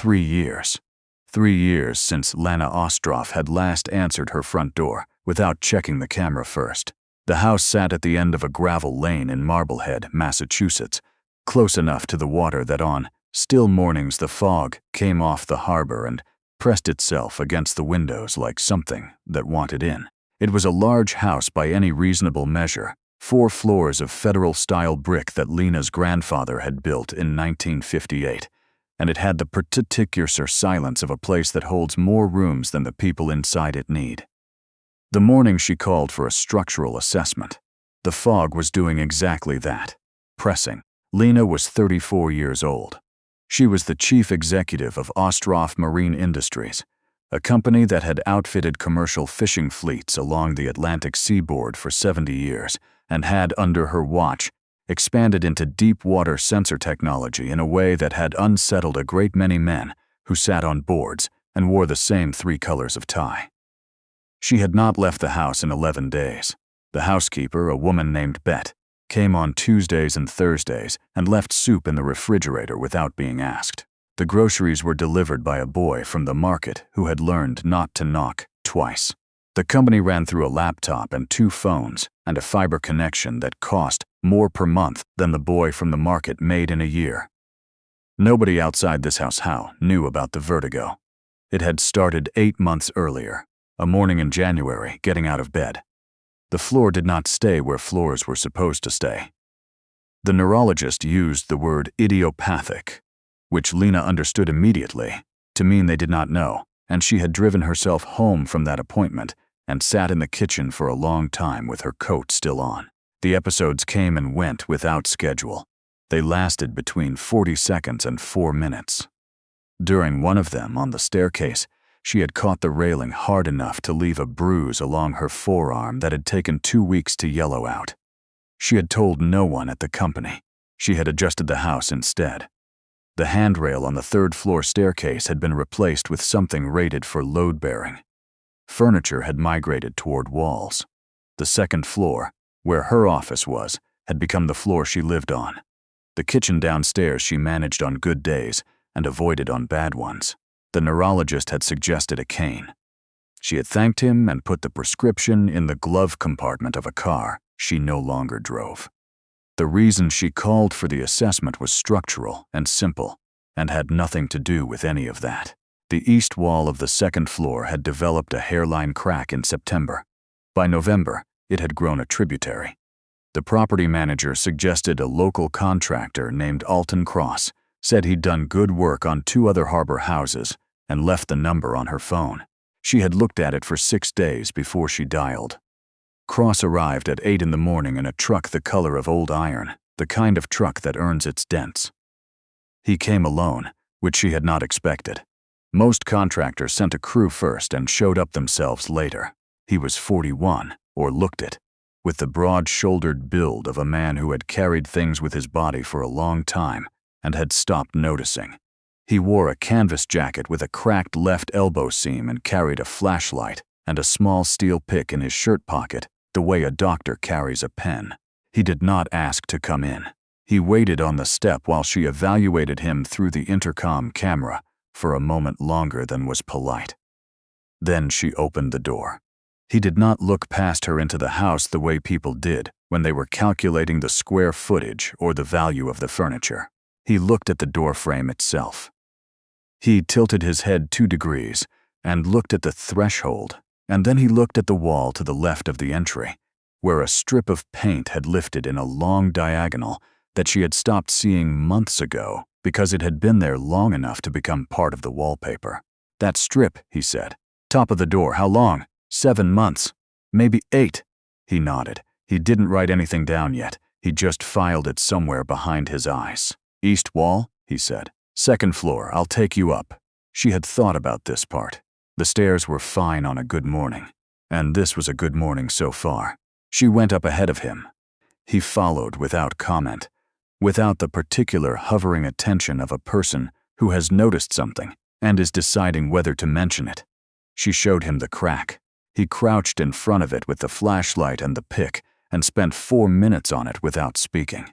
3 years. 3 years since Lana Ostroff had last answered her front door without checking the camera first. The house sat at the end of a gravel lane in Marblehead, Massachusetts, close enough to the water that on still mornings the fog came off the harbor and pressed itself against the windows like something that wanted in. It was a large house by any reasonable measure, 4 floors of federal-style brick that Lena's grandfather had built in 1958, and it had the particular silence of a place that holds more rooms than the people inside it need. The morning she called for a structural assessment. The fog was doing exactly that, pressing. Lena was 34 years old. She was the chief executive of Ostroff Marine Industries, a company that had outfitted commercial fishing fleets along the Atlantic seaboard for 70 years and had, under her watch, expanded into deep-water sensor technology in a way that had unsettled a great many men who sat on boards and wore the same 3 colors of tie. She had not left the house in 11 days. The housekeeper, a woman named Bet, came on Tuesdays and Thursdays and left soup in the refrigerator without being asked. The groceries were delivered by a boy from the market who had learned not to knock twice. The company ran through a laptop and 2 phones and a fiber connection that cost more per month than the boy from the market made in a year. Nobody outside this house knew about the vertigo. It had started 8 months earlier, a morning in January, getting out of bed. The floor did not stay where floors were supposed to stay. The neurologist used the word idiopathic, which Lena understood immediately to mean they did not know, and she had driven herself home from that appointment and sat in the kitchen for a long time with her coat still on. The episodes came and went without schedule. They lasted between 40 seconds and 4 minutes. During one of them, on the staircase, she had caught the railing hard enough to leave a bruise along her forearm that had taken 2 weeks to yellow out. She had told no one at the company. She had adjusted the house instead. The handrail on the 3rd floor staircase had been replaced with something rated for load-bearing. Furniture had migrated toward walls. The 2nd floor, where her office was, had become the floor she lived on. The kitchen downstairs she managed on good days and avoided on bad ones. The neurologist had suggested a cane. She had thanked him and put the prescription in the glove compartment of a car she no longer drove. The reason she called for the assessment was structural and simple and had nothing to do with any of that. The east wall of the 2nd floor had developed a hairline crack in September. By November, it had grown a tributary. The property manager suggested a local contractor named Alton Cross, said he'd done good work on 2 other harbor houses, and left the number on her phone. She had looked at it for 6 days before she dialed. Cross arrived at 8 in the morning in a truck the color of old iron, the kind of truck that earns its dents. He came alone, which she had not expected. Most contractors sent a crew first and showed up themselves later. He was 41, or looked it, with the broad-shouldered build of a man who had carried things with his body for a long time and had stopped noticing. He wore a canvas jacket with a cracked left elbow seam and carried a flashlight and a small steel pick in his shirt pocket, the way a doctor carries a pen. He did not ask to come in. He waited on the step while she evaluated him through the intercom camera for a moment longer than was polite. Then she opened the door. He did not look past her into the house the way people did when they were calculating the square footage or the value of the furniture. He looked at the doorframe itself. He tilted his head 2 degrees and looked at the threshold, and then he looked at the wall to the left of the entry, where a strip of paint had lifted in a long diagonal that she had stopped seeing months ago because it had been there long enough to become part of the wallpaper. "That strip," he said. "Top of the door, how long?" 7 months. Maybe 8. He nodded. He didn't write anything down yet. He just filed it somewhere behind his eyes. "East wall," he said. "2nd floor, I'll take you up." She had thought about this part. The stairs were fine on a good morning, and this was a good morning so far. She went up ahead of him. He followed without comment, without the particular hovering attention of a person who has noticed something and is deciding whether to mention it. She showed him the crack. He crouched in front of it with the flashlight and the pick and spent 4 minutes on it without speaking.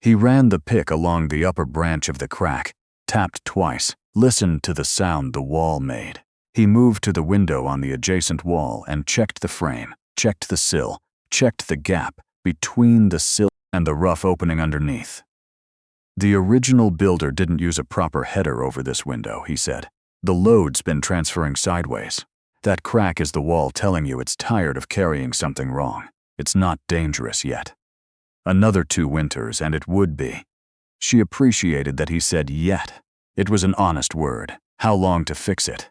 He ran the pick along the upper branch of the crack, tapped twice, Listened to the sound the wall made. He moved to the window on the adjacent wall and checked the frame, checked the sill, checked the gap between the sill and the rough opening underneath. The original builder didn't use a proper header over this window, he said. The load's been transferring sideways. That crack is the wall telling you it's tired of carrying something wrong. It's not dangerous yet. Another 2 winters and it would be. She appreciated that he said yet. It was an honest word. How long to fix it?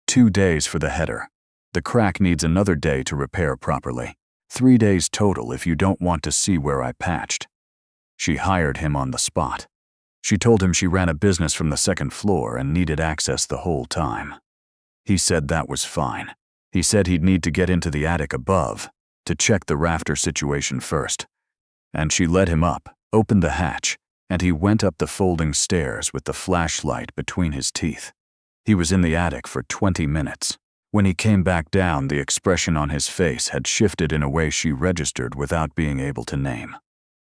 2 days for the header. The crack needs another day to repair properly. 3 days total if you don't want to see where I patched. She hired him on the spot. She told him she ran a business from the 2nd floor and needed access the whole time. He said that was fine. He said he'd need to get into the attic above to check the rafter situation first. And she led him up, opened the hatch, and he went up the folding stairs with the flashlight between his teeth. He was in the attic for 20 minutes. When he came back down, the expression on his face had shifted in a way she registered without being able to name.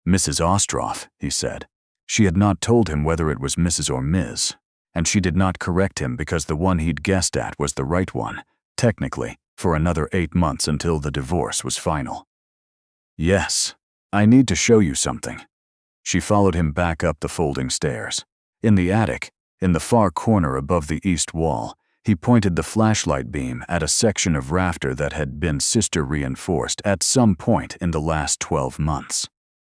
Mrs. Ostroff, he said. She had not told him whether it was Mrs. or Ms., and she did not correct him because the one he'd guessed at was the right one, technically, for another 8 months until the divorce was final. Yes, I need to show you something. She followed him back up the folding stairs. In the attic, in the far corner above the east wall, he pointed the flashlight beam at a section of rafter that had been sister reinforced at some point in the last 12 months.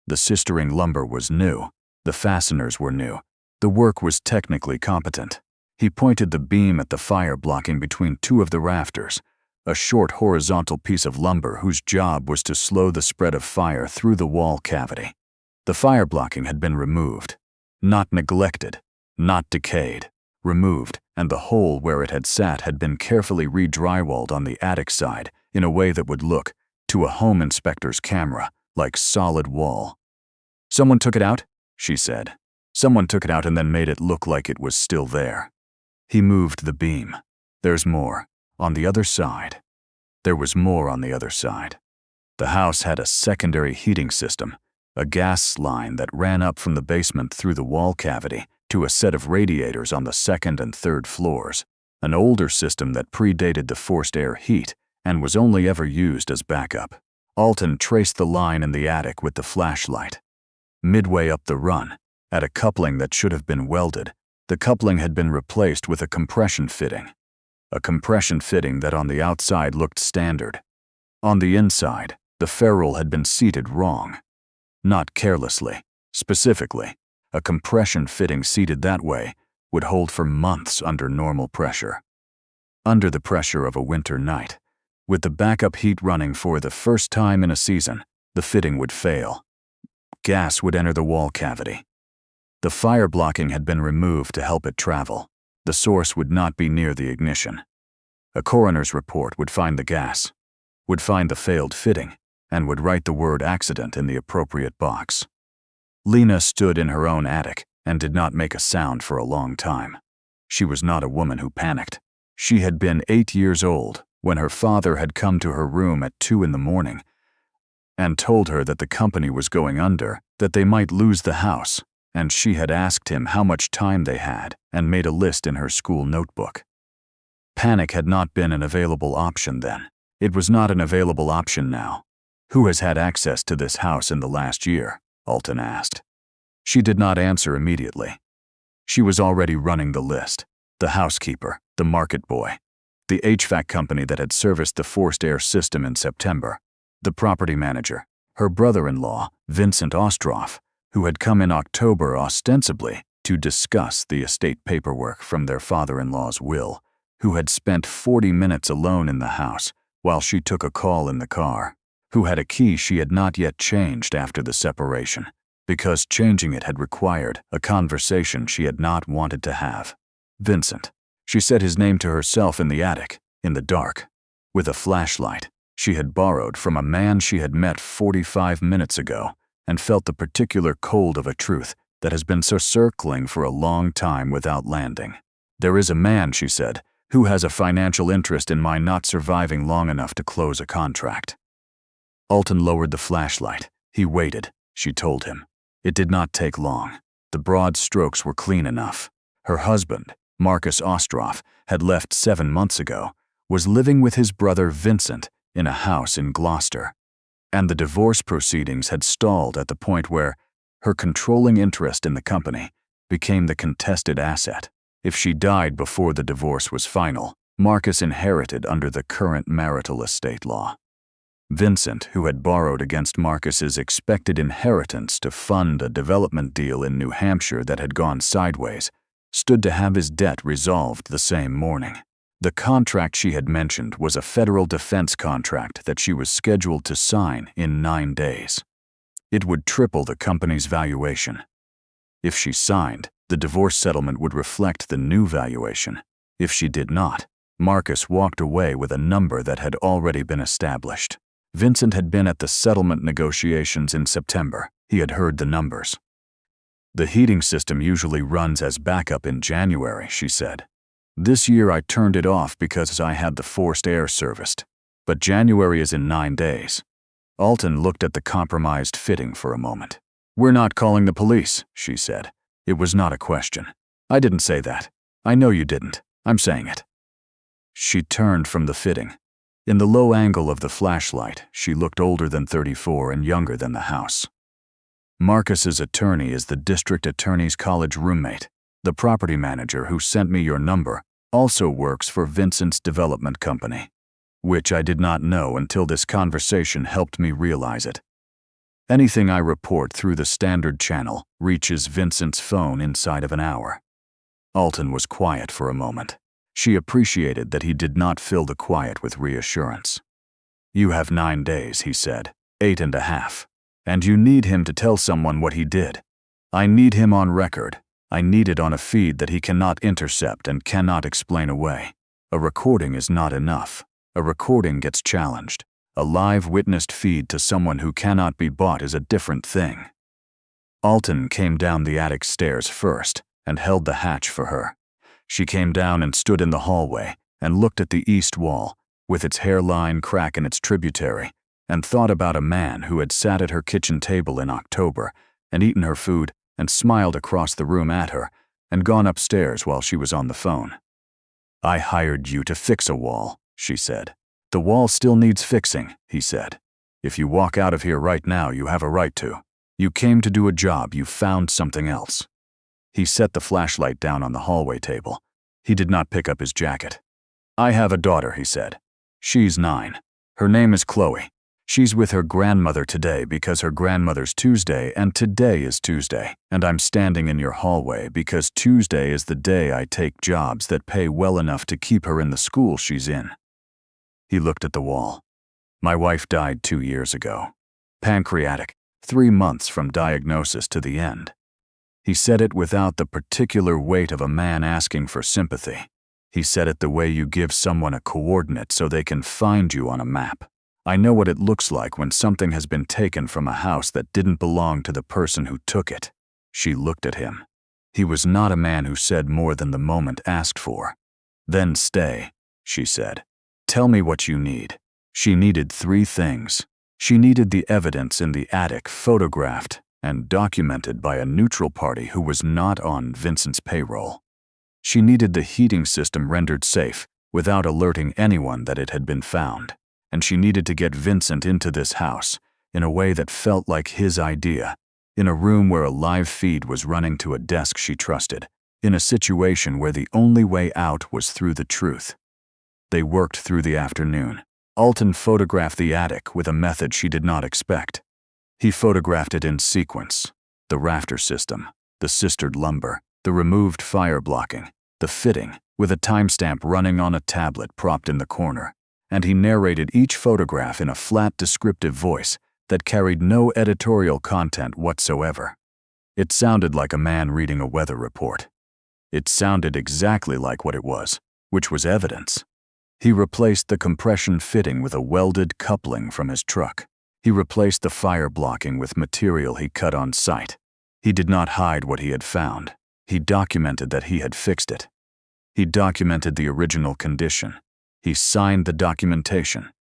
The sistering lumber was new. The fasteners were new. The work was technically competent. He pointed the beam at the fire blocking between 2 of the rafters, a short horizontal piece of lumber whose job was to slow the spread of fire through the wall cavity. The fire blocking had been removed. Not neglected, not decayed. Removed, and the hole where it had sat had been carefully re-drywalled on the attic side in a way that would look, to a home inspector's camera, like solid wall. Someone took it out, she said. Someone took it out and then made it look like it was still there. He moved the beam. There's more. On the other side. There was more on the other side. The house had a secondary heating system, a gas line that ran up from the basement through the wall cavity to a set of radiators on the 2nd and 3rd floors, an older system that predated the forced air heat and was only ever used as backup. Alton traced the line in the attic with the flashlight. Midway up the run, at a coupling that should have been welded, the coupling had been replaced with a compression fitting. A compression fitting that on the outside looked standard. On the inside, the ferrule had been seated wrong. Not carelessly, specifically. A compression fitting seated that way would hold for months under normal pressure. Under the pressure of a winter night, with the backup heat running for the first time in a season, the fitting would fail. Gas would enter the wall cavity. The fire blocking had been removed to help it travel. The source would not be near the ignition. A coroner's report would find the gas, would find the failed fitting, and would write the word accident in the appropriate box. Lena stood in her own attic and did not make a sound for a long time. She was not a woman who panicked. She had been 8 years old when her father had come to her room at 2 in the morning and told her that the company was going under, that they might lose the house, and she had asked him how much time they had and made a list in her school notebook. Panic had not been an available option then. It was not an available option now. Who has had access to this house in the last year? Alton asked. She did not answer immediately. She was already running the list. The housekeeper, the market boy, the HVAC company that had serviced the forced air system in September, the property manager, her brother-in-law, Vincent Ostroff, who had come in October ostensibly to discuss the estate paperwork from their father-in-law's will, who had spent 40 minutes alone in the house while she took a call in the car, who had a key she had not yet changed after the separation, because changing it had required a conversation she had not wanted to have. Vincent. She said his name to herself in the attic, in the dark, with a flashlight she had borrowed from a man she had met 45 minutes ago, and felt the particular cold of a truth that has been so circling for a long time without landing. There is a man, she said, who has a financial interest in my not surviving long enough to close a contract. Alton lowered the flashlight. He waited, she told him. It did not take long. The broad strokes were clean enough. Her husband, Marcus Ostroff had left 7 months ago, was living with his brother Vincent in a house in Gloucester. And the divorce proceedings had stalled at the point where her controlling interest in the company became the contested asset. If she died before the divorce was final, Marcus inherited under the current marital estate law. Vincent, who had borrowed against Marcus's expected inheritance to fund a development deal in New Hampshire that had gone sideways, stood to have his debt resolved the same morning. The contract she had mentioned was a federal defense contract that she was scheduled to sign in 9 days. It would triple the company's valuation. If she signed, the divorce settlement would reflect the new valuation. If she did not, Marcus walked away with a number that had already been established. Vincent had been at the settlement negotiations in September. He had heard the numbers. "The heating system usually runs as backup in January," she said. "This year I turned it off because I had the forced air serviced. But January is in 9 days. Alton looked at the compromised fitting for a moment. "We're not calling the police," she said. "It was not a question. I didn't say that. I know you didn't. I'm saying it." She turned from the fitting. In the low angle of the flashlight, she looked older than 34 and younger than the house. "Marcus's attorney is the district attorney's college roommate. The property manager who sent me your number also works for Vincent's development company, which I did not know until this conversation helped me realize it. Anything I report through the standard channel reaches Vincent's phone inside of an hour." Alton was quiet for a moment. She appreciated that he did not fill the quiet with reassurance. "You have 9 days," he said, 8.5. "And you need him to tell someone what he did. I need him on record. I need it on a feed that he cannot intercept and cannot explain away. A recording is not enough. A recording gets challenged. A live witnessed feed to someone who cannot be bought is a different thing." Alton came down the attic stairs first and held the hatch for her. She came down and stood in the hallway and looked at the east wall, with its hairline crack in its tributary, and thought about a man who had sat at her kitchen table in October and eaten her food and smiled across the room at her and gone upstairs while she was on the phone. "I hired you to fix a wall," she said. "The wall still needs fixing," he said. "If you walk out of here right now, you have a right to. You came to do a job, you found something else." He set the flashlight down on the hallway table. He did not pick up his jacket. "I have a daughter," he said. "She's 9. Her name is Chloe. She's with her grandmother today because her grandmother's Tuesday and today is Tuesday, and I'm standing in your hallway because Tuesday is the day I take jobs that pay well enough to keep her in the school she's in." He looked at the wall. "My wife died 2 years ago. Pancreatic, 3 months from diagnosis to the end." He said it without the particular weight of a man asking for sympathy. He said it the way you give someone a coordinate so they can find you on a map. "I know what it looks like when something has been taken from a house that didn't belong to the person who took it." She looked at him. He was not a man who said more than the moment asked for. "Then stay," she said. "Tell me what you need." She needed 3 things. She needed the evidence in the attic photographed and documented by a neutral party who was not on Vincent's payroll. She needed the heating system rendered safe without alerting anyone that it had been found. And she needed to get Vincent into this house in a way that felt like his idea, in a room where a live feed was running to a desk she trusted, in a situation where the only way out was through the truth. They worked through the afternoon. Alton photographed the attic with a method she did not expect. He photographed it in sequence: the rafter system, the sistered lumber, the removed fire blocking, the fitting, with a timestamp running on a tablet propped in the corner, and he narrated each photograph in a flat, descriptive voice that carried no editorial content whatsoever. It sounded like a man reading a weather report. It sounded exactly like what it was, which was evidence. He replaced the compression fitting with a welded coupling from his truck. He replaced the fire blocking with material he cut on site. He did not hide what he had found. He documented that he had fixed it. He documented the original condition. He signed the documentation.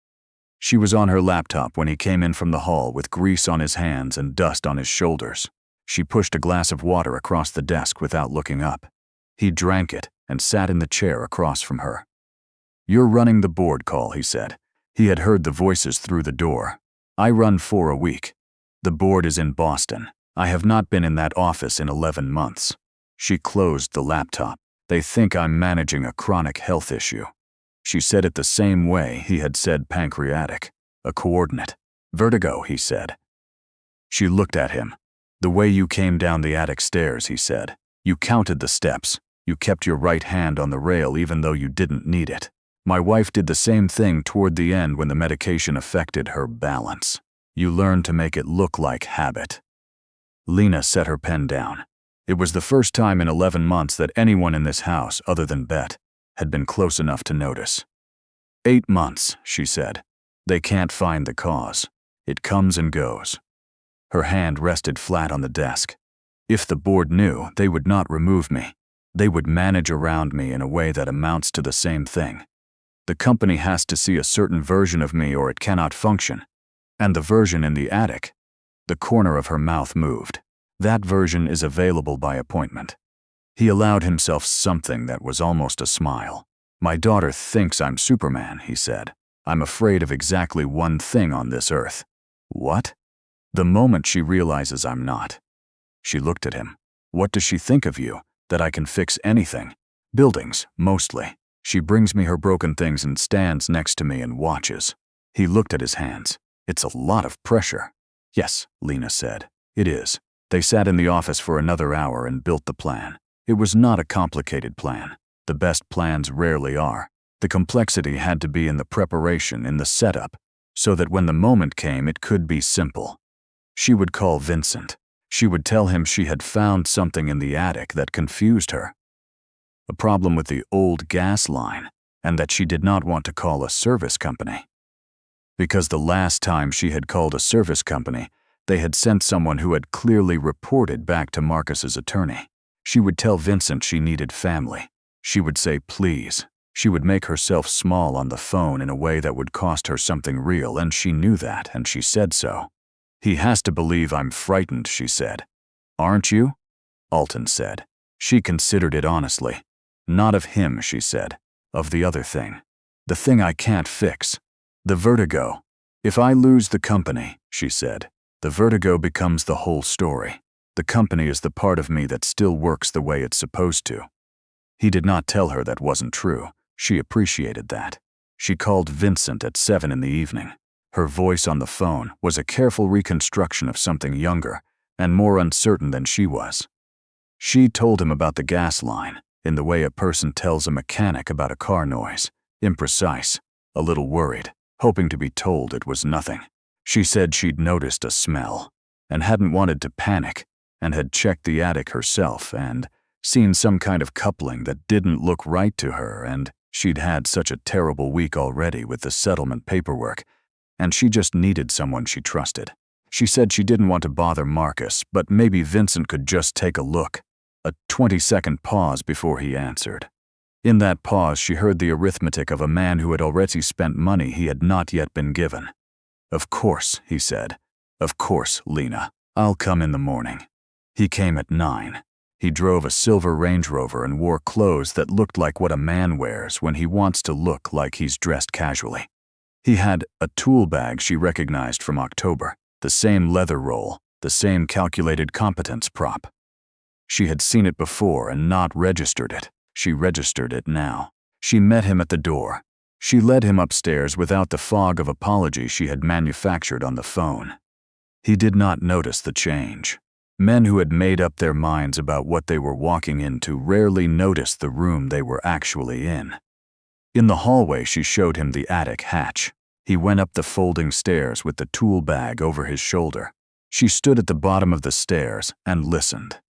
She was on her laptop when he came in from the hall with grease on his hands and dust on his shoulders. She pushed a glass of water across the desk without looking up. He drank it and sat in the chair across from her. "You're running the board call," he said. He had heard the voices through the door. "I run 4 a week. The board is in Boston. I have not been in that office in 11 months. She closed the laptop. "They think I'm managing a chronic health issue." She said it the same way he had said pancreatic. "A coordinate." "Vertigo," he said. She looked at him. "The way you came down the attic stairs," he said. "You counted the steps. You kept your right hand on the rail even though you didn't need it. My wife did the same thing toward the end when the medication affected her balance. You learned to make it look like habit." Lena set her pen down. It was the first time in 11 months that anyone in this house, other than Bet, had been close enough to notice. 8 months, she said. They can't find the cause. It comes and goes. Her hand rested flat on the desk. If the board knew, they would not remove me. They would manage around me in a way that amounts to the same thing. The company has to see a certain version of me or it cannot function. And the version in the attic. The corner of her mouth moved. That version is available by appointment. He allowed himself something that was almost a smile. "My daughter thinks I'm Superman," he said. "I'm afraid of exactly one thing on this earth." "What?" "The moment she realizes I'm not." She looked at him. "What does she think of you? That I can fix anything?" "Buildings, mostly. She brings me her broken things and stands next to me and watches." He looked at his hands. "It's a lot of pressure." "Yes," Lena said. "It is." They sat in the office for another hour and built the plan. It was not a complicated plan. The best plans rarely are. The complexity had to be in the preparation, in the setup, so that when the moment came it could be simple. She would call Vincent. She would tell him she had found something in the attic that confused her. A problem with the old gas line, and that she did not want to call a service company. Because the last time she had called a service company, they had sent someone who had clearly reported back to Marcus's attorney. She would tell Vincent she needed family. She would say please. She would make herself small on the phone in a way that would cost her something real, and she knew that, and she said so. "He has to believe I'm frightened," she said. "Aren't you?" Alton said. She considered it honestly. "Not of him," she said. "Of the other thing. The thing I can't fix. The vertigo. If I lose the company," she said, "the vertigo becomes the whole story. The company is the part of me that still works the way it's supposed to." He did not tell her that wasn't true. She appreciated that. She called Vincent at 7 in the evening. Her voice on the phone was a careful reconstruction of something younger and more uncertain than she was. She told him about the gas line, in the way a person tells a mechanic about a car noise, imprecise, a little worried, hoping to be told it was nothing. She said she'd noticed a smell, and hadn't wanted to panic, and had checked the attic herself and seen some kind of coupling that didn't look right to her, and she'd had such a terrible week already with the settlement paperwork, and she just needed someone she trusted. She said she didn't want to bother Marcus, but maybe Vincent could just take a look. A 20-second pause before he answered. In that pause she heard the arithmetic of a man who had already spent money he had not yet been given. "Of course," he said. "Of course, Lena. I'll come in the morning." He came at 9. He drove a silver Range Rover and wore clothes that looked like what a man wears when he wants to look like he's dressed casually. He had a tool bag she recognized from October, the same leather roll, the same calculated competence prop. She had seen it before and not registered it. She registered it now. She met him at the door. She led him upstairs without the fog of apology she had manufactured on the phone. He did not notice the change. Men who had made up their minds about what they were walking into rarely noticed the room they were actually in. In the hallway she showed him the attic hatch. He went up the folding stairs with the tool bag over his shoulder. She stood at the bottom of the stairs and listened.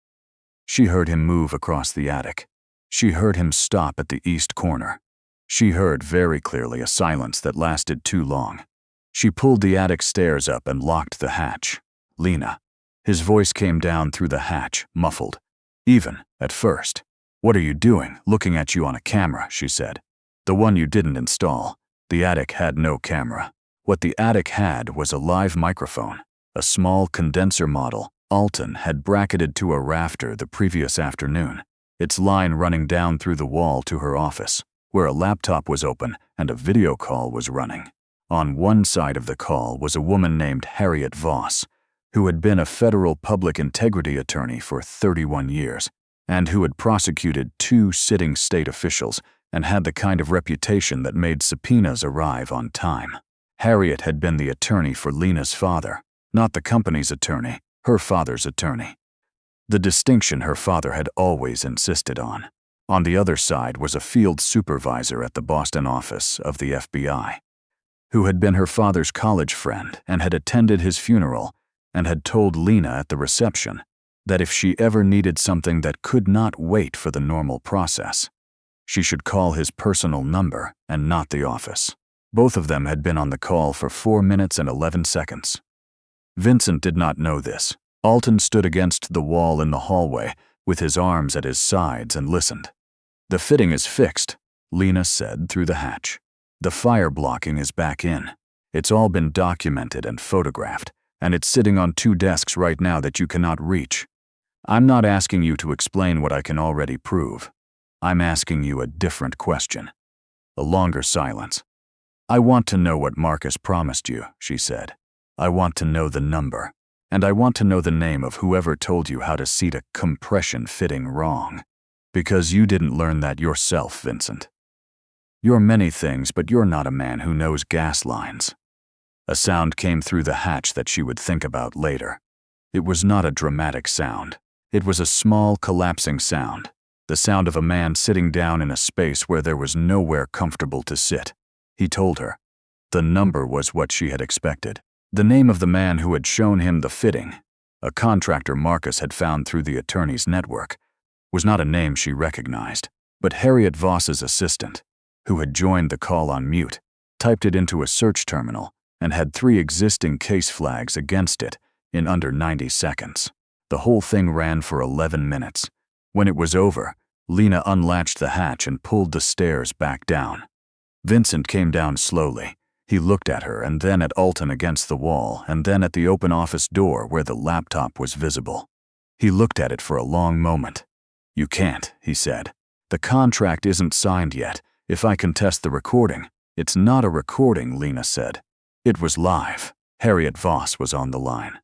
She heard him move across the attic. She heard him stop at the east corner. She heard very clearly a silence that lasted too long. She pulled the attic stairs up and locked the hatch. "Lena." His voice came down through the hatch, muffled. Even, at first. "What are you doing, looking at you on a camera?" she said. "The one you didn't install." The attic had no camera. What the attic had was a live microphone, a small condenser model Alton had bracketed to a rafter the previous afternoon. its line running down through the wall to her office, where a laptop was open and a video call was running. On one side of the call was a woman named Harriet Voss, who had been a federal public integrity attorney for 31 years, and who had prosecuted 2 sitting state officials and had the kind of reputation that made subpoenas arrive on time. Harriet had been the attorney for Lena's father, not the company's attorney, her father's attorney. The distinction her father had always insisted on. On the other side was a field supervisor at the Boston office of the FBI, who had been her father's college friend and had attended his funeral and had told Lena at the reception that if she ever needed something that could not wait for the normal process, she should call his personal number and not the office. Both of them had been on the call for 4 minutes and 11 seconds. Vincent did not know this. Alton stood against the wall in the hallway with his arms at his sides and listened. "The fitting is fixed," Lena said through the hatch. "The fire blocking is back in. It's all been documented and photographed, and it's sitting on 2 desks right now that you cannot reach. I'm not asking you to explain what I can already prove. I'm asking you a different question." A longer silence. "I want to know what Marcus promised you," she said. "I want to know the number, and I want to know the name of whoever told you how to seat a compression fitting wrong. Because you didn't learn that yourself, Vincent. You're many things, but you're not a man who knows gas lines." A sound came through the hatch that she would think about later. It was not a dramatic sound. It was a small, collapsing sound. The sound of a man sitting down in a space where there was nowhere comfortable to sit. He told her. The number was what she had expected. The name of the man who had shown him the fitting, a contractor Marcus had found through the attorney's network, was not a name she recognized, but Harriet Voss's assistant, who had joined the call on mute, typed it into a search terminal and had 3 existing case flags against it in under 90 seconds. The whole thing ran for 11 minutes. When it was over, Lena unlatched the hatch and pulled the stairs back down. Vincent came down slowly. He looked at her and then at Alton against the wall and then at the open office door where the laptop was visible. He looked at it for a long moment. "You can't," he said. "The contract isn't signed yet. If I contest the recording." "It's not a recording," Lena said. "It was live." Harriet Voss was on the line.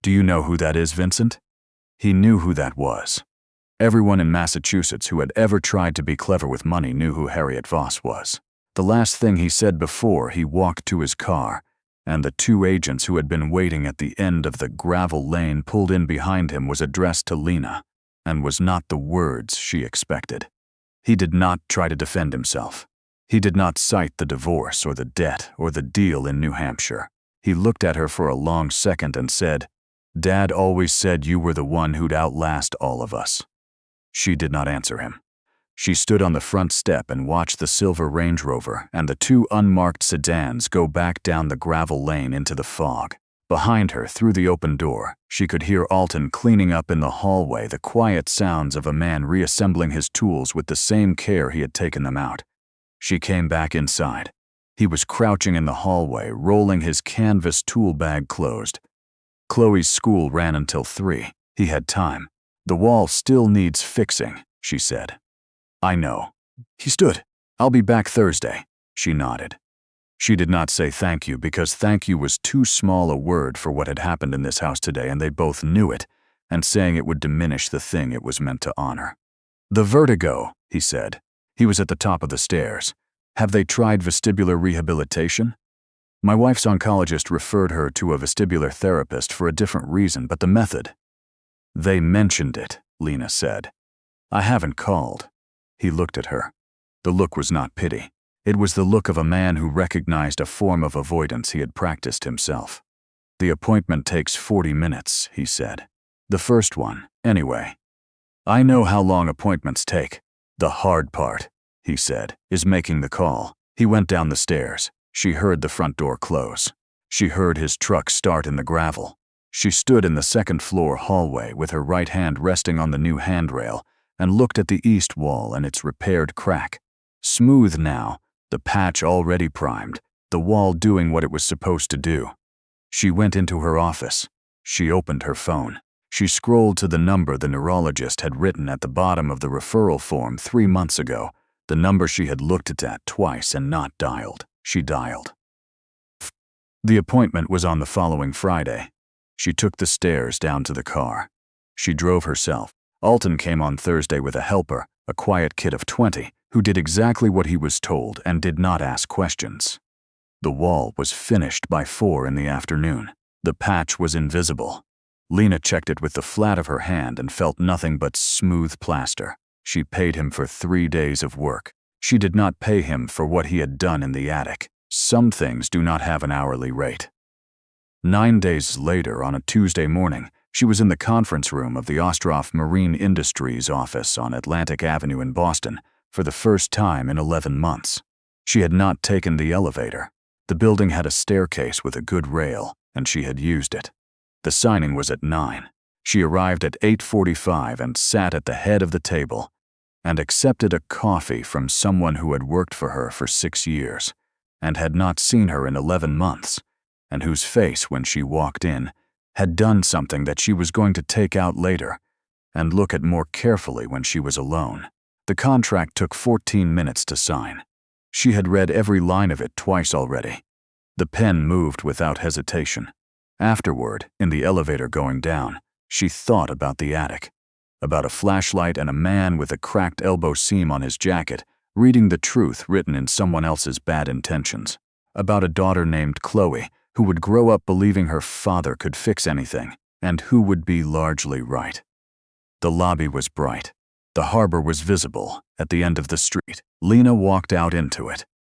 "Do you know who that is, Vincent?" He knew who that was. Everyone in Massachusetts who had ever tried to be clever with money knew who Harriet Voss was. The last thing he said before he walked to his car, and the 2 agents who had been waiting at the end of the gravel lane pulled in behind him, was addressed to Lena, and was not the words she expected. He did not try to defend himself. He did not cite the divorce or the debt or the deal in New Hampshire. He looked at her for a long second and said, "Dad always said you were the one who'd outlast all of us." She did not answer him. She stood on the front step and watched the silver Range Rover and the 2 unmarked sedans go back down the gravel lane into the fog. Behind her, through the open door, she could hear Alton cleaning up in the hallway, the quiet sounds of a man reassembling his tools with the same care he had taken them out. She came back inside. He was crouching in the hallway, rolling his canvas tool bag closed. Chloe's school ran until 3. He had time. "The wall still needs fixing," she said. "I know." He stood. "I'll be back Thursday." She nodded. She did not say thank you because thank you was too small a word for what had happened in this house today, and they both knew it, and saying it would diminish the thing it was meant to honor. "The vertigo," he said. He was at the top of the stairs. "Have they tried vestibular rehabilitation?" "My wife's oncologist referred her to a vestibular therapist for a different reason, but the method." "They mentioned it," Lena said. "I haven't called." He looked at her. The look was not pity. It was the look of a man who recognized a form of avoidance he had practiced himself. "The appointment takes 40 minutes, he said. "The first one, anyway." "I know how long appointments take. The hard part," he said, "is making the call." He went down the stairs. She heard the front door close. She heard his truck start in the gravel. She stood in the second-floor hallway with her right hand resting on the new handrail and looked at the east wall and its repaired crack. Smooth now, the patch already primed, the wall doing what it was supposed to do. She went into her office. She opened her phone. She scrolled to the number the neurologist had written at the bottom of the referral form 3 months ago, the number she had looked at twice and not dialed. She dialed. The appointment was on the following Friday. She took the stairs down to the car. She drove herself. Alton came on Thursday with a helper, a quiet kid of 20, who did exactly what he was told and did not ask questions. The wall was finished by 4 in the afternoon. The patch was invisible. Lena checked it with the flat of her hand and felt nothing but smooth plaster. She paid him for 3 days of work. She did not pay him for what he had done in the attic. Some things do not have an hourly rate. 9 days later, on a Tuesday morning, she was in the conference room of the Ostroff Marine Industries office on Atlantic Avenue in Boston for the first time in 11 months. She had not taken the elevator. The building had a staircase with a good rail, and she had used it. The signing was at 9. She arrived at 8:45 and sat at the head of the table and accepted a coffee from someone who had worked for her for 6 years and had not seen her in 11 months, and whose face, when she walked in, had done something that she was going to take out later and look at more carefully when she was alone. The contract took 14 minutes to sign. She had read every line of it twice already. The pen moved without hesitation. Afterward, in the elevator going down, she thought about the attic, about a flashlight and a man with a cracked elbow seam on his jacket, reading the truth written in someone else's bad intentions, about a daughter named Chloe who would grow up believing her father could fix anything and who would be largely right. The lobby was bright. The harbor was visible at the end of the street. Lena walked out into it.